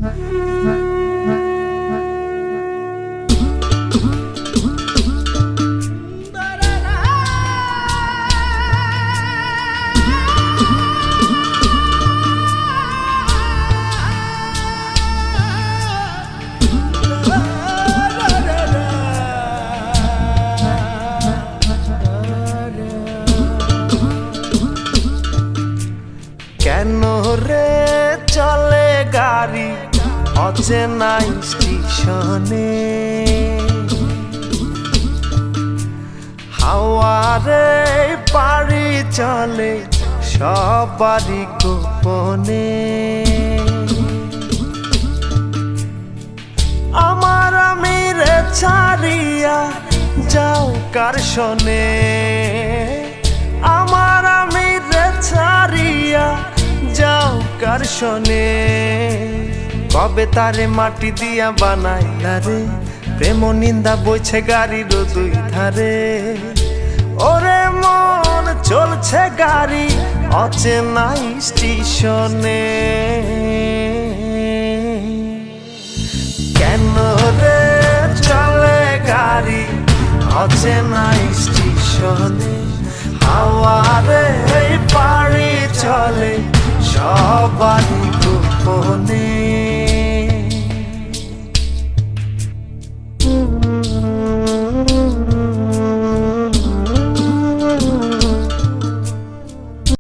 কেন রে চলে গাড়ি অচেনা স্টেশনে, হাওয়ারে পাড়ি চলে সবারই গোপনে। আমার আমিরে ছাড়িয়া যাও কার শোনে, আমার আমিরে ছাড়িয়া যাও কার শোনে। কবে তারে মাটি দিয়া বানাইলা রে, প্রেম নিন্দা বইছে গাড়ির দুই ধারে। ওরে মন চলছে গাড়ি অচেনা স্টেশনে, কেন রে চলে গাড়ি অচেনা স্টেশনে, হাওয়ারে পাড়ি চলে সবারই গোপনে।